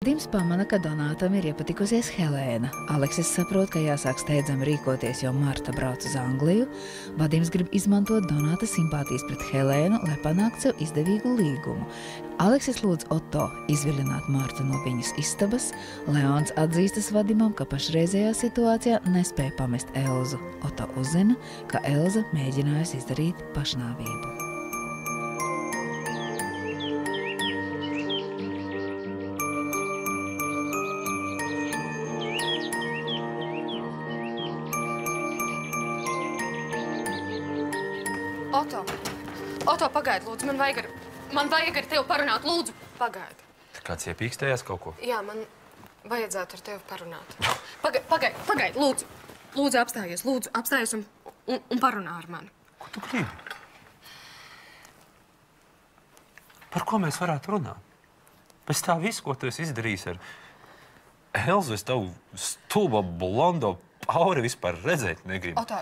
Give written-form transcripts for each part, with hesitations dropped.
Vadims pamana, ka Donātam ir iepatikusies Helēna. Aleksis saprot, ka jāsāk steidzami rīkoties, jo Marta brauc uz Angliju. Vadims grib izmantot Donāta simpātijas pret Helēnu, lai panāktu sev izdevīgu līgumu. Aleksis lūdz Oto izvilināt Martu no viņas istabas. Leons atzīstas Vadimam, ka pašreizējā situācijā nespēja pamest Elzu. Oto uzzina, ka Elza mēģinājusi izdarīt pašnāvību. Oto, pagaidi, lūdzu, man vajag ar tevi parunāt, lūdzu, pagaidi. Kāds iepīkstējās kaut ko? Jā, man vajadzētu ar tevi parunāt. Pagaidi, lūdzu. Lūdzu, apstājies un parunā ar mani. Ko tu gribi? Par ko mēs varētu runāt? Pēc tā visu, ko tu esi izdarījis ar Elzu, es tavu stulbo blondo auri vispār redzēt negribu. Oto,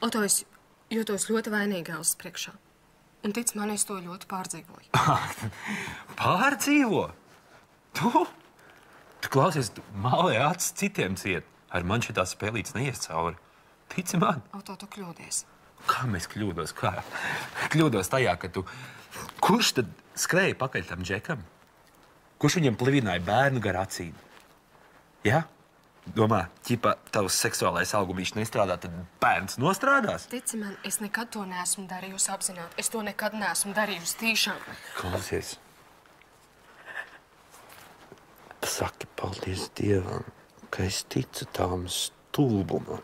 Oto, es jūtos ļoti vainīga Elzas priekšā. Un tic man, es to ļoti pārdzīvoju. Pārdzīvo? Tu klausies, tu mālē acis citiem ciet. Ar man šitā spēlītes neies cauri. Tici man? Oto, tu kļūdies. Kā mēs kļūdos? Kā? Kļūdos tajā, ka tu... Kurš tad skrēja pakaļ tam džekam? Kurš viņam plivināja bērnu gar acīm? Ja? Domā, ķipa, tavs seksuālais augumīši nestrādā, tad bērns nostrādās? Tici man, es nekad to neesmu darījusi apzināti. Es to nekad neesmu darījusi tīšām. Klausies. Saki paldies Dievam, ka es ticu tām stulbumam.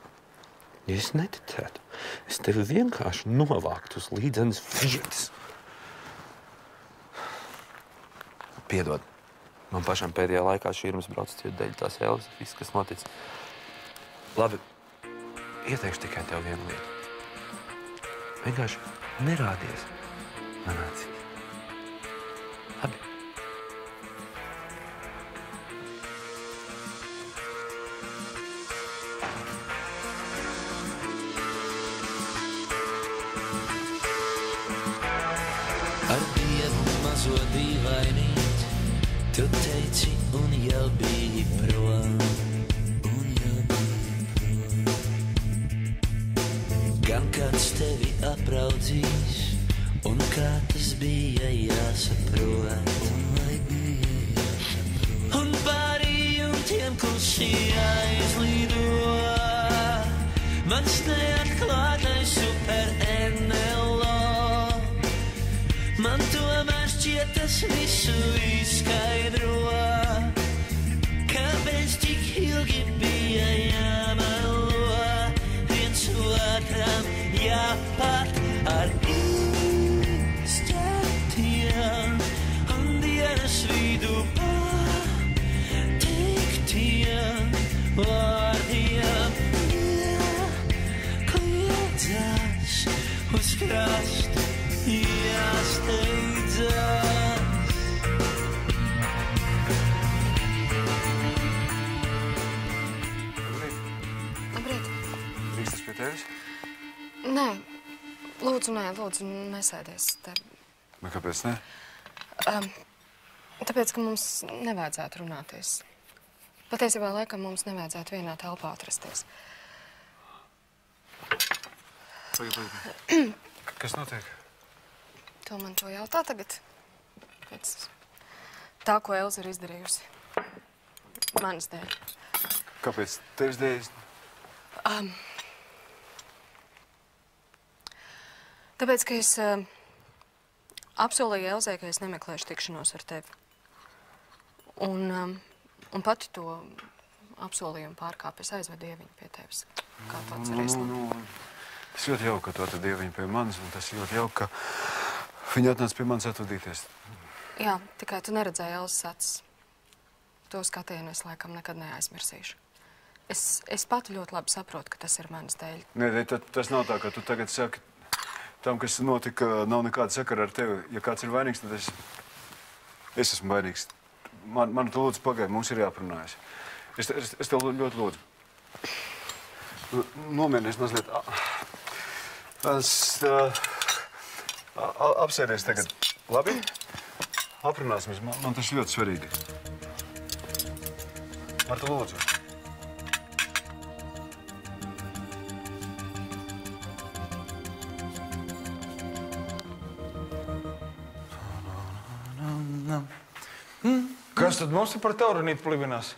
Ja es neticētu, es tevi vienkārši novāktu uz līdzenas vietas. Piedod. Man pašam pēdējā laikā šķirmas brauc ciet dēļ tās Elzas, viss, kas notic. Labi, ieteikšu tikai tev vienu lietu. Vienkārši nerādies man acīs. Labi? Ar Dievu mazo dīvainīt, tu teici un jau biji prom. Gan kāds tevi apraudzīs, un kā tas bija jāsaprot. Un pārī jumtiem klusi aizlido mans neatklātais super NLO. Man tomēr šķiet tas visu izskaidro, kāpēc tik ilgi bija jāmelo, viens otram jāpat ar izķertiem un dienas vidu pateiktiem vārdiem. Kliedzās uz krastu, jāsteidzās. Labrīt. Drīkstas pie tevis? Nē, lūdzu, nesēdies te. Bet kāpēc ne? Tāpēc, ka mums nevajadzētu runāties. Patiesībā laikam mums nevajadzētu vienā telpā atrasties. Pagaid. Kas notiek? Tu man to jautā tagad? Pēc tā, ko Elza ir izdarījusi. Manas dēļ. Kāpēc tevis dēļ? Tāpēc, ka es apsolīju Elzai, ka es nemeklēšu tikšanos ar tevi. Un pati to apsolījumu pārkāpu. Es aizvedu Dieviņu pie tevis. Kā tāds arī Tas ļoti jauka, ka tu atradi Dieviņu pie manis, un tas ļoti jauka, ka viņa atnāca pie manis atvadīties. Jā, tikai tu neredzēji Elzas acis. To skatienu es laikam nekad neaizmirsīšu. Es pati ļoti labi saprotu, ka tas ir manas dēļ. Nē, tas nav tā, ka tu tagad saki, tam, kas notika, nav nekāda sakara ar tevi. Ja kāds ir vainīgs, tad es esmu vainīgs. Man tu lūdzu pagaidi, mums ir jāprunājas. Es tev ļoti lūdzu. Nomierinies mazliet. Apsēdies tagad. Labi? Aprunāsimies, man tas ļoti svarīgi. Marta, lūdzu. Kas tad mums par taurunīti plivinās?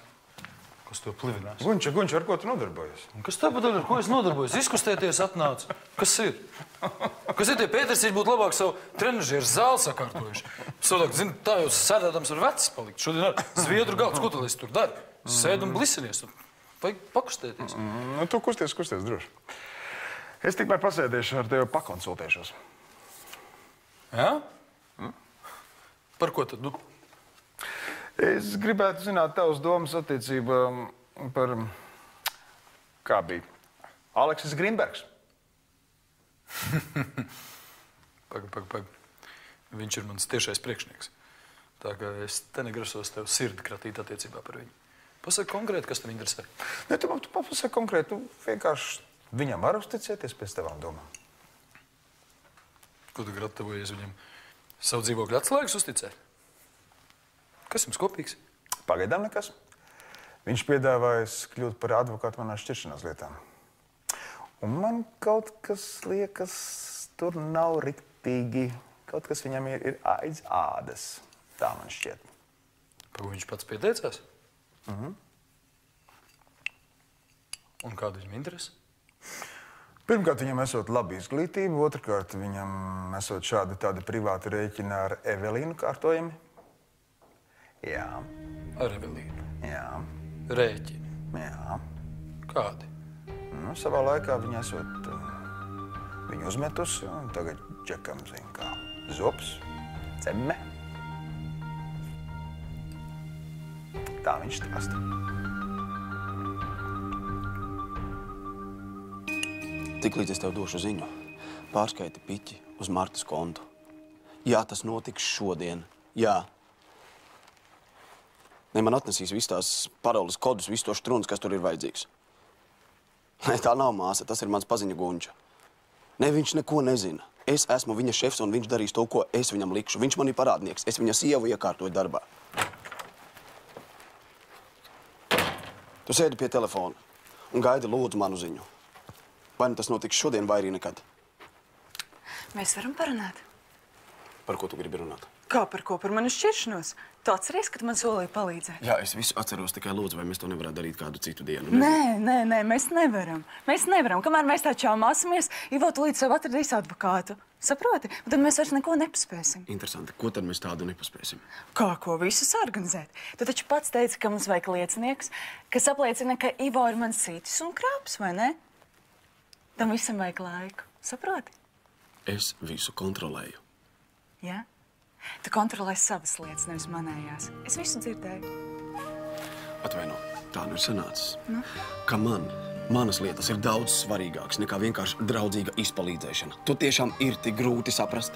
Kas to plivinās? Gunča, ar ko tu nodarbojies? Kas tāpat ar ko es nodarbojos? Izkustēties atnāca. Kas ir? Kas ir tie Pētersīši būtu labāk savu trenažieru zāli sakārtojuši? Savādāk, zini, tā jau sēdēdams var vecs palikt. Šodien ar zviedru galds, ko tu līdz tur dari? Sēd un blisinies. Vajag pakustēties. Nu, tu kusties droši. Es tikmēr pasēdēšu ar tevi pakonsultēšos. Jā? Par ko tad? Es gribētu zināt tavas domas attiecībā par, kā bija, Aleksis Grīnbergs. Pag. Viņš ir mans tiešais priekšnieks. Tā kā es te negrasos tev sirdi kratīt attiecībā par viņu. Pasaki konkrēti, kas tev interesē. Ne, tu pasaki konkrēti, tu vienkārši viņam var uzticēties pēc tavām domām. Ko tu gatavojies viņam savu dzīvokļu atslēgas uzticēt? Kas jums kopīgs? Pagaidām nekas. Viņš piedāvājas kļūt par advokātu manā šķiršanās lietām. Un man kaut kas liekas, tur nav riktīgi. Kaut kas viņam ir aiz ādas. Tā man šķiet. Pagu viņš pats pieteicās? Un kāda viņam interese? Pirmkārt, viņam esot laba izglītība. Otrkārt, viņam esot šādi tādi privāti rēķini ar Evelīnu kārtojumi. Jā. Ar Evelīnu? Jā. Rēķini? Jā. Kādi? Nu, savā laikā viņa esot viņu uzmetusi, un tagad džekam zina kā zops, cemme. Tā viņš stāsta. Tiklīdz es tev došu ziņu, pārskaiti piķi uz Martas kontu. Jā, tas notiks šodien. Jā. Ne, man atnesīs visu tās paroles kodus, visu to štruns, kas tur ir vajadzīgs. Ne, tā nav māsa, tas ir mans paziņa Gunča. Ne, viņš neko nezina. Es esmu viņa šefs, un viņš darīs to, ko es viņam likšu. Viņš man ir parādnieks. Es viņa sievu iekārtoju darbā. Tu sēdi pie telefona un gaidi lūdzu manu ziņu. Vai nu tas notiks šodien, vai arī nekad? Mēs varam parunāt. Par ko tu gribi runāt? Kā par ko? Par manu šķiršanos. Tu atceries, ka tu man solīji palīdzēt? Jā, es visu atceros, tikai lūdzu, vai mēs to nevarētu darīt kādu citu dienu. Nē, mēs nevaram. Mēs nevaram. Kamēr mēs tā čaumāsimies, Ivo tu līdz sev atradīs advokātu. Saproti? Un tad mēs vairs neko nepaspēsim. Interesanti. Ko tad mēs tādu nepaspēsim? Kā ko visu organizēt? Tu taču pats teici, ka mums vajag liecinieks, kas apliecina, ka Ivo ir mans sītis un krāps, vai ne? Tam visam vajag laiku. Saproti? Es visu kontrolēju. Jā? Tu kontrolē savas lietas, nevis manējās. Es visu dzirdēju. Atvaino, tā nu ir sanācis. Ka manas lietas ir daudz svarīgākas nekā vienkārši draudzīga izpalīdzēšana. Tu tiešām ir tik grūti saprast.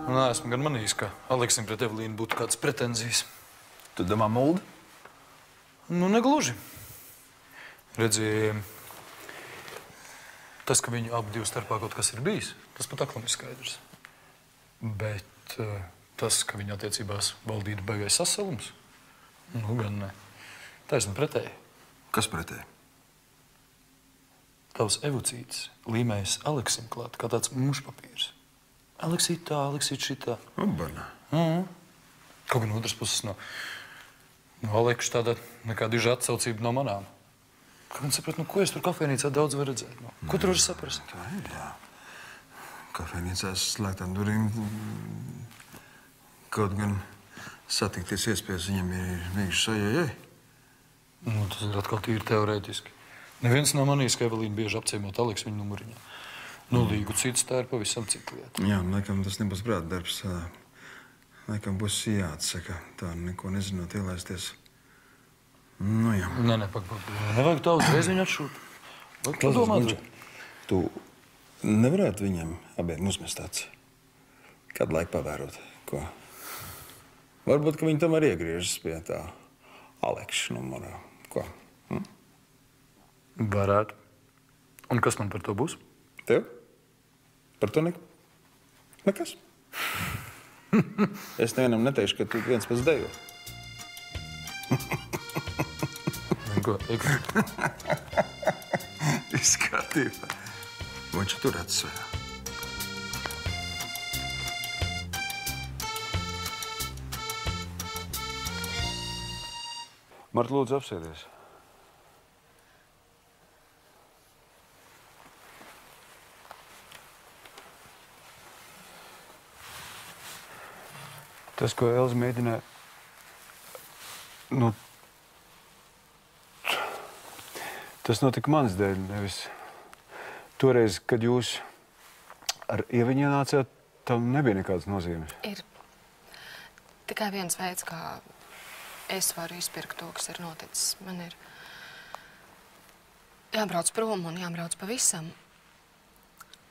Nē, esmu gan manījis, ka Aleksim pret Evelīnu būtu kādas pretenzijas. Tu domā muldi? Nu, negluži. Redzi, tas, ka viņu abu divu starpā kaut kas ir bijis, tas pat aklam ir skaidrs. Bet tas, ka viņa attiecībās valdītu baigais sasalums, nu gan ne. Taisni pretēji. Kas pretēji? Tavs evucītis līmējas Aleksim klāt, kā tāds mušpapīrs. Aleksīt tā, Aleksīt šitā. Ubanā. Kaut gan otras puses no Alekša tāda nekā diža atsaucība no manām. Kā man saprat, ko es tur kafejnīcā daudz var redzēt? Ko tur var saprast? Tā ir, jā. Kafejnīcās slēgtām durīm. Kaut gan satikties iespējas viņam ir mīkšs sajai. Nu, tas ir atkal tīri teorētiski. Neviens nav manījis, ka Evelīna bieži apciemot Aleksu viņa numuriņā. Nu, līgu cits, tā ir pavisam cita lieta. Jā, laikam tas nebūs prāta darbs. Laikam būs jāatsaka. Tā neko nezinot ielaisties. Nu, jā. Nē, nevajag tā uzreiz viņu atšūt. Vajag padomāt. Tu nevarētu viņam abiem uzmest aci? Kādu laiku pavērot? Ko? Varbūt, ka viņi tomēr iegriežas pie tā Alekša numurā. Ko? Varētu. Un kas man par to būs? Tev? Par to nekas. Es nevienam neteikšu, ka tu viens pēc dejo. Ko? Viss kārtībā. Viņš tur atsvērā. Marta, lūdzu, apsēdies. Tas, ko Elza mēģināja, tas notika manas dēļ, nevis toreiz, kad jūs ar Ieviņu ienācāt, tam nebija nekādas nozīmes. Ir tikai viens veids, kā es varu izpirkt to, kas ir noticis. Man ir jābrauc prom un jābrauc pavisam.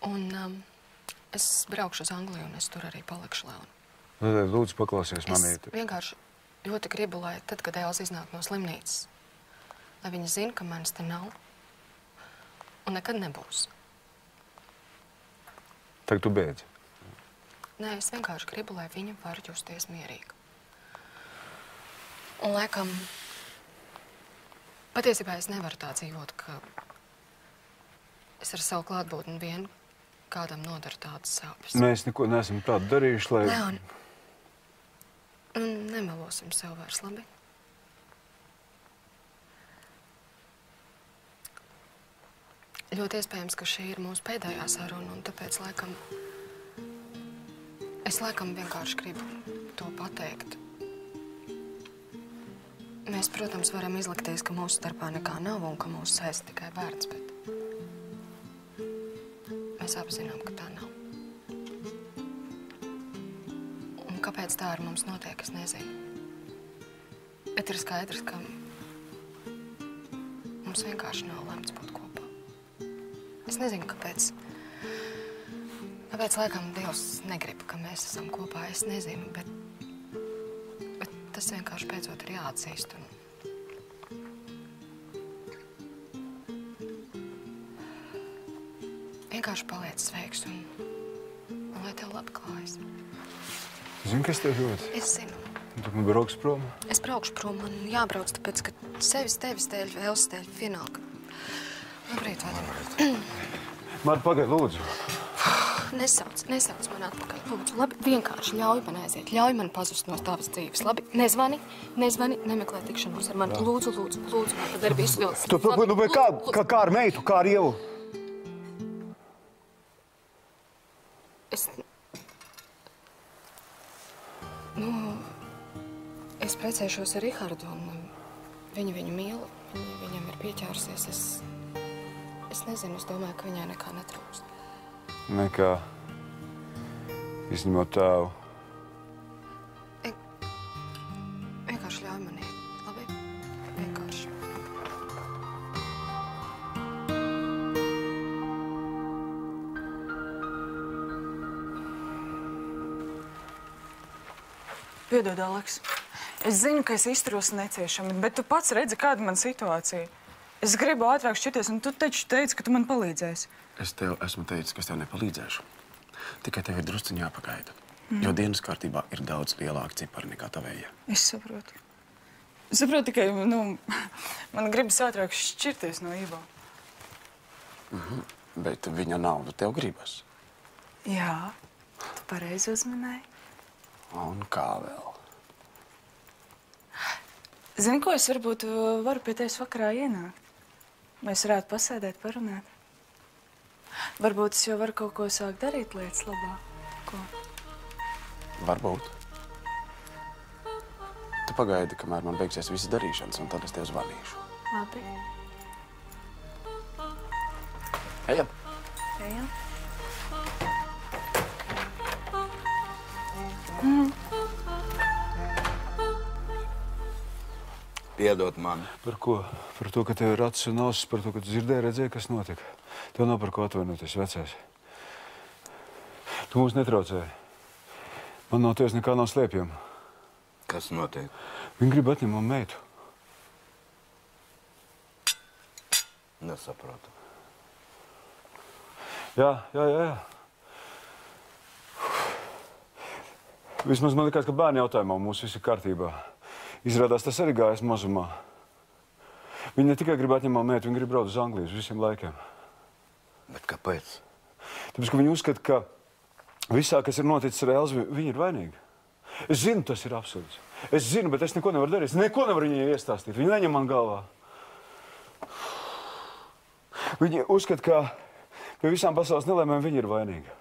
Un es braukšu uz Angliju un es tur arī palikšu, Leon. Lūdzu, paklausies manīt. Es vienkārši ļoti gribu, lai tad, kad Elza iznāk no slimnīcas, lai viņa zina, ka manis te nav un nekad nebūs. Tagad tu beidzi. Nē, es vienkārši gribu, lai viņa var justies mierīgi. Un, laikam, patiesībā es nevaru tā dzīvot, ka es ar savu klātbūtni vien kādam nodaru tādas sāpes. Mēs neko neesam tādu darījuši, lai... Leon, nemelosim sev vairs, labi? Ļoti iespējams, ka šī ir mūsu pēdējā saruna, un tāpēc, es vienkārši gribu to pateikt. Mēs, protams, varam izlikties, ka mūsu starpā nekā nav un ka mūsu saista tikai bērns, bet mēs apzinām, ka tā nav. Un kāpēc tā ar mums notiek, es nezinu. Bet ir skaidrs, ka mums vienkārši nav lemts būt kopā. Es nezinu, kāpēc. Kāpēc, laikam, Dievs negrib, ka mēs esam kopā, es nezinu, bet tas vienkārši beidzot ir jāatzīst. Vienkārši paliec sveiks un lai tev labi klājas. Zini, kas tev ļoti? Es zinu. Tu man brauks prom? Es braukšu prom, man jābrauc, tāpēc, ka tevis dēļ, Elzas dēļ vienalga. Labrīt, Vadim. Marta, pagaid, lūdzu. Nesauc man atpakaļ, lūdzu. Labi, vienkārši ļauj man aiziet, ļauj man pazust no tavas dzīves. Labi, nezvani, nemeklē tikšanos ar mani. Lūdzu, man tad ir visu vēl. Kā ar meitu, kā ar Ievu? Es precēšos ar Rihardu, un viņu mīlu, viņam ir pieķērsies. Es nezinu, es domāju, ka viņai nekā netrūkst. Nekā. Izņemot tēvu. Vienkārši ļauj man iet, labi? Vienkārši. Piedod, Aleks. Es zinu, ka es izturos neciešami, bet tu pats redzi, kāda man situācija. Es gribu ātrāk šķirties, un tu taču teici, ka tu man palīdzēsi. Es tev esmu teicis, ka es tev nepalīdzēšu. Tikai tev ir drusciņi jāpagaida. Jo dienas kārtībā ir daudz lielāka cipara nekā tavējie. Es saprotu. Es saprotu tikai, man gribas ātrāk šķirties no Ivo. Bet viņa naudu tev gribas. Jā, tu pareizi uzmanēji. Un kā vēl? Zini, ko es varbūt varu pie tevis vakarā ienākt? Mēs varētu pasēdēt, parunāt. Varbūt es jau varu kaut ko sākt darīt lietas labā. Ko? Varbūt. Tu pagaidi, kamēr man beigsies visas darīšanas, un tad es tev zvanīšu. Labi. Ejam. Ejam. Piedod man. Par ko? Par to, ka tev ir acis un ausis, par to, ka tu dzirdēji, redzēji, kas notika. Tev nav par ko atvainoties, vecais. Tu mums netraucēji. Man no tevis nekā nav slēpjama. Kas notiek? Viņi grib atņemt man meitu. Nesaprotu. Jā. Vismaz man likās, ka bērni jautājumā mums viss ir kārtībā. Izrādās, tas arī gājas mazumā. Viņi ne tikai grib atņemt meitu, viņi grib braukt uz Angliju uz visiem laikiem. Bet kāpēc? Tāpēc, ka viņi uzskata, ka visā, kas ir noticis ar Elzi, viņi ir vainīgi. Es zinu, tas ir absurds. Es zinu, bet es neko nevaru darīt. Es neko nevaru viņai iestāstīt. Viņi neņem man galvā. Viņi uzskata, ka pie visām pasaules nelēmēm viņi ir vainīgi.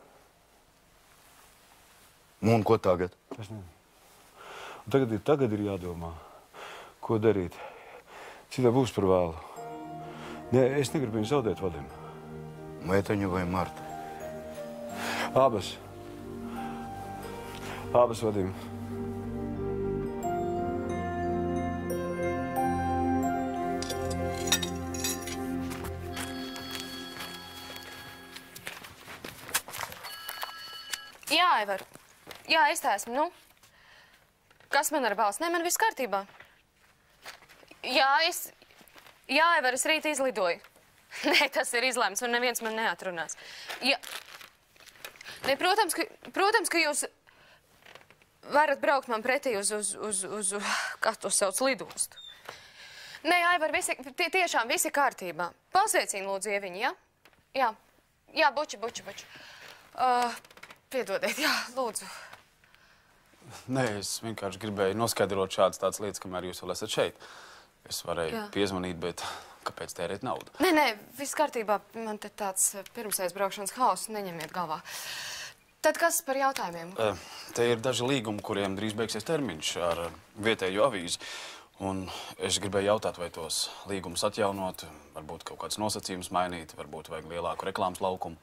Un ko tagad? Es nezinu. Tagad ir jādomā, ko darīt. Citā būs par vēlu. Nē, es negribu viņu zaudēt, Vadim. Meiteņu vai Marta? Abas. Abas, Vadim. Jā, Aivar. Jā, es tā esmu. Nu? Kas man ar balsi? Nē, man viss kārtībā. Jā, Aivar, es rīt izlidoju. Nē, tas ir izlēms, un neviens man neatrunās. Jā. Nē, protams, ka jūs varat braukt man pretī uz kā to sauc, lidostu. Nē, Aivar, tiešām visi kārtībā. Pasveicīni, lūdzu, ieviņi, ja? Jā? Jā, buči. Piedodiet, jā, lūdzu. Nē, es vienkārši gribēju noskaidrot tādas lietas, kamēr jūs vēl esat šeit. Es varēju piezvanīt, bet kāpēc tērēt naudu? Nē, viss kārtībā. Man te tāds pirmsaizbraukšanas haoss, neņemiet galvā. Tad kas par jautājumiem? Te ir daži līgumi, kuriem drīz beigsies termiņš ar vietējo avīzi. Un es gribēju jautāt, vai tos līgumus atjaunot, varbūt kaut kāds nosacījums mainīt, varbūt vajag lielāku reklāmas laukumu.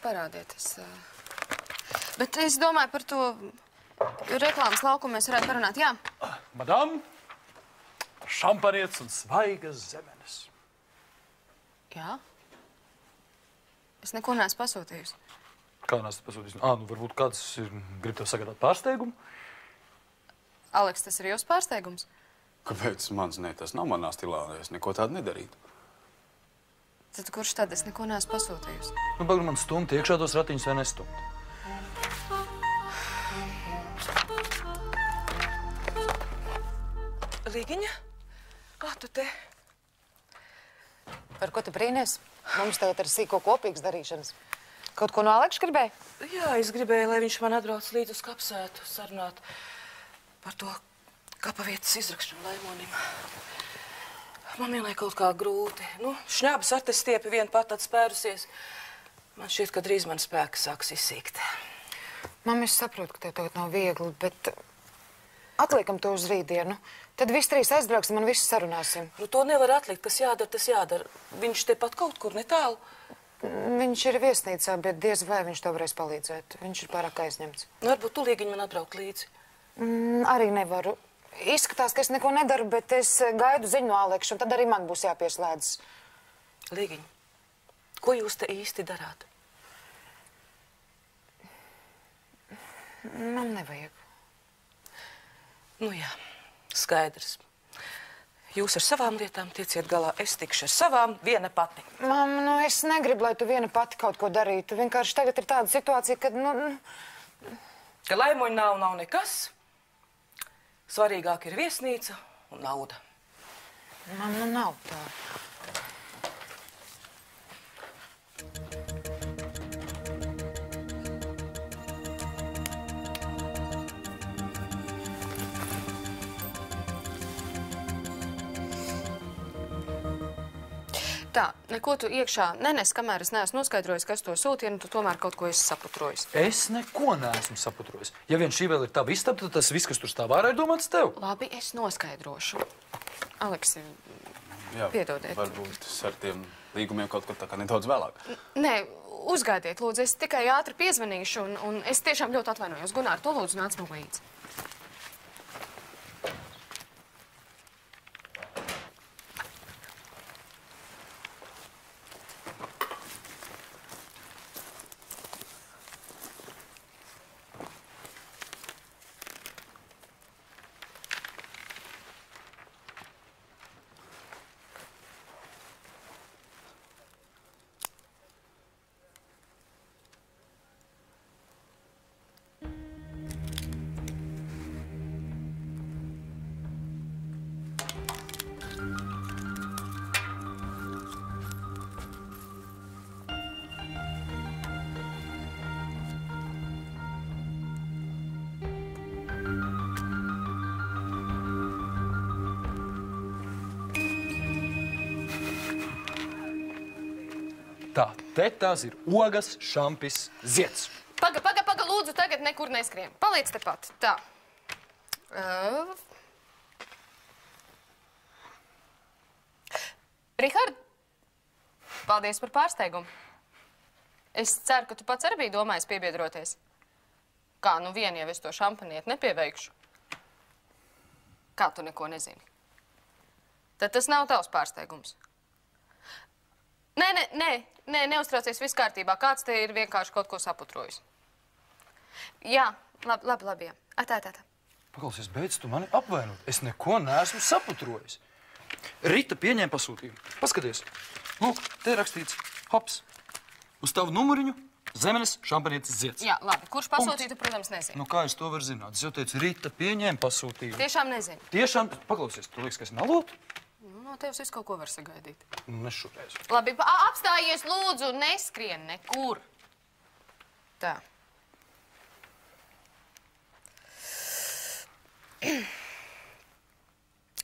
Parādieties. Bet es domāju, par to reklāmas laukumu mēs varētu parunāt, jā? Madam, šampanietis un svaigas zemenes. Jā? Es neko neesmu pasūtījusi. Kā neesmu pasūtījusi? Nu varbūt kāds grib tev sagādāt pārsteigumu? Aleks, tas ir jūsu pārsteigums? Kāpēc mans? Nē, tas nav manā stilā. Es neko tādu nedarītu. Tad kurš tad? Es neko neesmu pasūtījusi. Nu, bagri man stumt iekšā tos ratiņus vai nestumt. Līgiņa, kā tu te? Par ko tu brīnies? Mums tagad ir sīko kopīgas darīšanas. Kaut ko no Alekša gribēji? Jā, es gribēju, lai viņš man atbrauc līdz uz kapsētu, sarunāt par to kapavietas izrakšanu Laimonim. Man vienai kaut kā grūti. Nu, šņābas attestiepi vien pat atspērusies. Man šķiet, ka drīz man spēki sāks izsīkt. Mam, es saprotu, ka tev tagad nav viegli, bet atliekam to uz rītdienu. Tad visi trīs aizbrauksim un visu sarunāsim. Nu, to nevar atlikt. Kas jādara, tas jādara. Viņš tepat kaut kur netālu. Viņš ir viesnīcā, bet diez vai viņš to varēs palīdzēt. Viņš ir pārāk aizņemts. Nu, varbūt tu, Līgiņ, man atbraukt līdzi. Arī nevaru. Izskatās, ka es neko nedaru, bet es gaidu ziņu no Alekša, un tad arī man būs jāpieslēdzas. Līgiņ, ko jūs te īsti darāt? Man nevajag. Nu jā, skaidrs. Jūs ar savām lietām tieciet galā, es tikšu ar savām viena pati. Mam, nu es negribu, lai tu viena pati kaut ko darītu. Vienkārši tagad ir tāda situācija, kad, Ka laimoņu nav nekas. Svarīgāk ir viesnīca un nauda. Man nav tā. Tā, neko tu iekšā nenes, kamēr es neesmu noskaidrojis, kas to sūtīja, un tu tomēr kaut ko esi saputrojis. Es neko neesmu saputrojis. Ja vien šī vēl ir tava istaba, tad tas viss, kas tur stāv ārā, ir domāts tev. Labi, es noskaidrošu. Aleksi, piedodiet. Varbūt ar tiem līgumiem kaut kur tā kā nedaudz vēlāk. Nē, uzgaidiet, lūdzu, es tikai ātri piezvanīšu, un es tiešām ļoti atvainojos. Gunār, tu lūdzu nāc man līdzi. te tās ir ogas, šampis, zieds. Paga, lūdzu, tagad nekur neskrien. Paliec tepat. Tā. Rihard, paldies par pārsteigumu. Es ceru, ka tu pats arī biji domājis piebiedroties. Kā, nu vien jau es to šampanieti nepieveikšu. Kā tu neko nezini? Tad tas nav tavs pārsteigums. Nē, neuztraucies, viss kārtībā. Kāds te ir vienkārši kaut ko saputrojis. Jā, labi, jā. Tā. Paklausies, beidz tu mani apvainot. Es neko neesmu saputrojis. Rita pieņēma pasūtījumu. Paskaties. Lūk, te ir rakstīts. Hops. Uz tavu numuriņu zemenes šampanietes zieds. Jā, labi. Kurš pasūtītu, protams, nezinu. Nu, kā es to varu zināt? Es jau teicu, Rita pieņēma pasūtījumu. Tiešām nezinu. Tiešām, paklausies, tu liekas, ka es melotu? No tevis visu kaut ko var sagaidīt. Nešureiz. Labi, apstājies, lūdzu, neskrien nekur. Tā.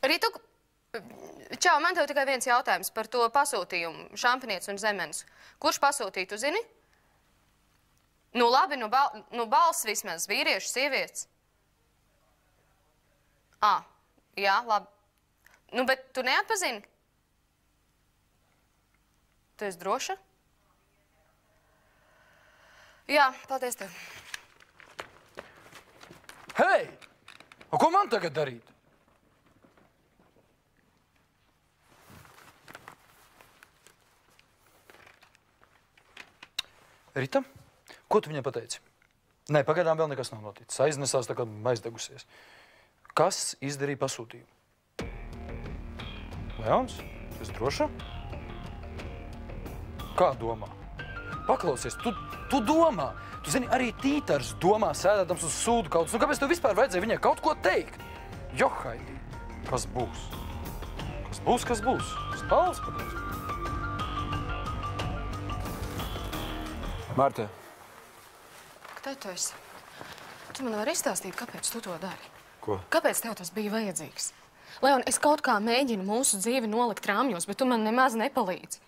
Ritu, čau, man tev tikai viens jautājums par to pasūtījumu, šampanietes un zemenes. Kurš pasūtītu, zini? Nu, labi, nu balss vismaz, vīrieši, sievietes. Jā, labi. Nu, bet tu neatpazini? Tu esi droša? Jā, paldies tev. Hei! O ko man tagad darīt? Rita, ko tu viņai pateici? Nē, pagaidām vēl nekas nav noticis. Aiznesās tā kā aizdegusies. Kas izdarīja pasūtījumu? Leons, tu esi droša? Kā domā? Paklausies, tu domā. Tu zini, arī Tītars domā sēdēdams uz sūdu kaudzes. Nu, kāpēc tev vispār vajadzēja viņai kaut ko teikt? Johaidī, kas būs? Kas būs? Spāles pagājuši. Marta. Te tu esi. Tu man vari izstāstīt, kāpēc tu to dari? Ko? Kāpēc tev tas bija vajadzīgs? Leon, es kaut kā mēģinu mūsu dzīvi nolikt rāmjos, bet tu man nemaz nepalīdzi.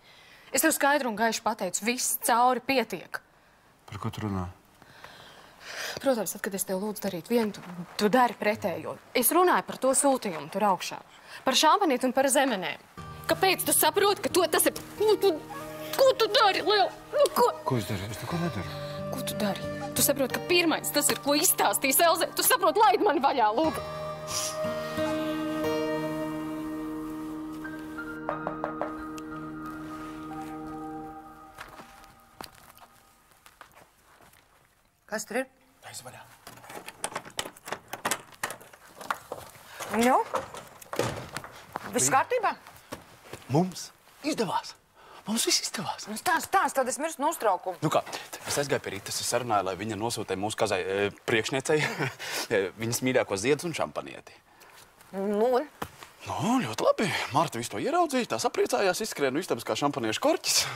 Es tev skaidru un gaišu pateicu, viss cauri pietiek. Par ko tu runā? Protams, tad, kad es tev lūdzu darīt vienu, tu dari pretējo. Es runāju par to sūtījumu tur augšā. Par šampanieti un par zemenēm. Kāpēc tu saproti, ka tas ir... Ko tu dari, Leo? Nu, ko? Ko es daru? Es neko nedaru. Ko tu dari? Tu saproti, ka pirmais tas ir, ko izstāstīs Elze. Tu saproti, laid mani vaļā, lūdzu. Kas tur ir? Taisa vaļā. Nu? Viss kārtībā? Mums izdevās. Mums viss izdevās. Nu, stāst, tad es mirstu no uztraukuma. Nu kā, es aizgāju pie Ritas, es sarunāju, lai viņa nosūtē mūsu kazai priekšniecei viņas mīļāko ziedus un šampanieti. Nu? Nu, ļoti labi. Marta visu to ieraudzīja, tā sapriecājās, izskrien istabas kā šampaniešu korķis.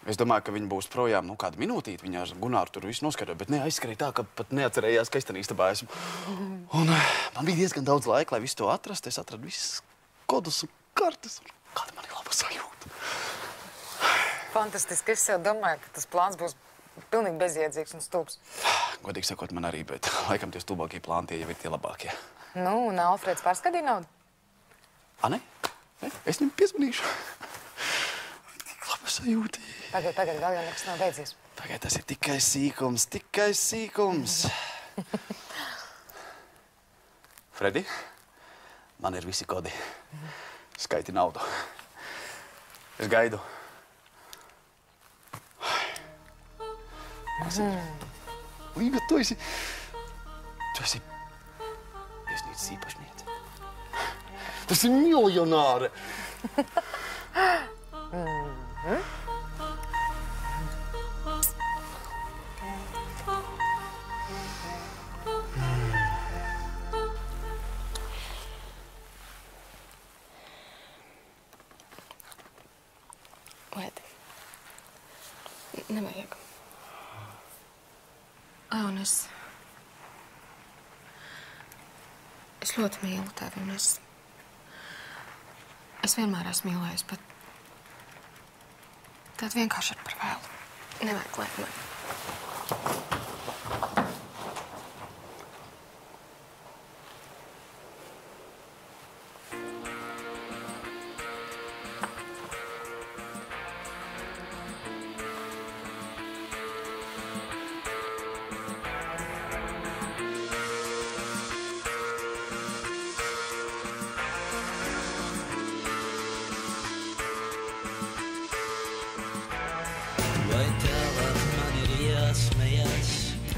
Es domāju, ka viņa būs projām, kādu minūtīti. Viņa ar Gunāru tur visu noskaidroja, bet neaizskrēja tā, ka pat neatcerējās, ka es tad istabā esmu. Un man bija diezgan daudz laika, lai visu to atrastu. Es atradu visas kodus un kartes. Kāda man ir laba sajūta. Fantastiski. Es jau domāju, ka tas plāns būs pilnīgi bezjēdzīgs un stulbs. Godīgi sakot, man arī, bet laikam tie stulbākie plāni tie jau ir tie labākie. Nu, un Alfreds pārskatīja naudu? Ne? Es viņam piezvanīšu. Laba sajūta. Pagaid, vēl jau nekas nav beidzies. Pagaid, tas ir tikai sīkums. Fredi, man ir visi kodi. Skaiti naudu. Es gaidu. Līga, tu esi viesnīcas īpašniece. Tas ir miljonāre. Lēt. Nevajag. Un es ļoti mīlu tevi, un es vienmēr esmu mīlējis, bet tad vienkārši ir par vēlu. Nevajag, lai.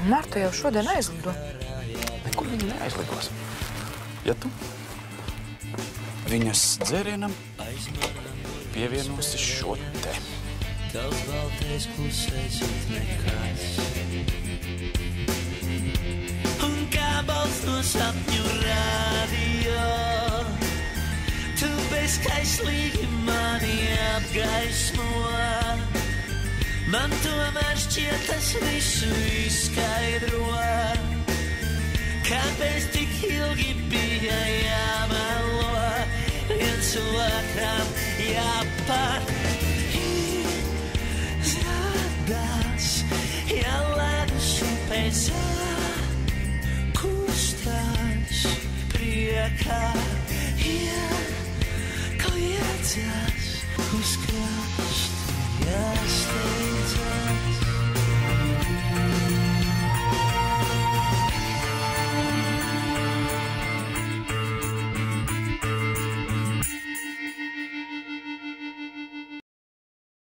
Marta jau šodien aizlido. Nekur viņa neaizlidos. Ja tu viņas dzērienam pievienosi šo te. Tavs baltais klusais it nekas. Un kā balss no sapņu radio, tu bezskaislīgi mani apgaismo. Man tomēr šķiet tas visu izskaidro, kāpēc tik ilgi bija jāmelo, viens otram jāpār. Izrādās, ja ledus upēs kustās priekā, ja kliedzās uz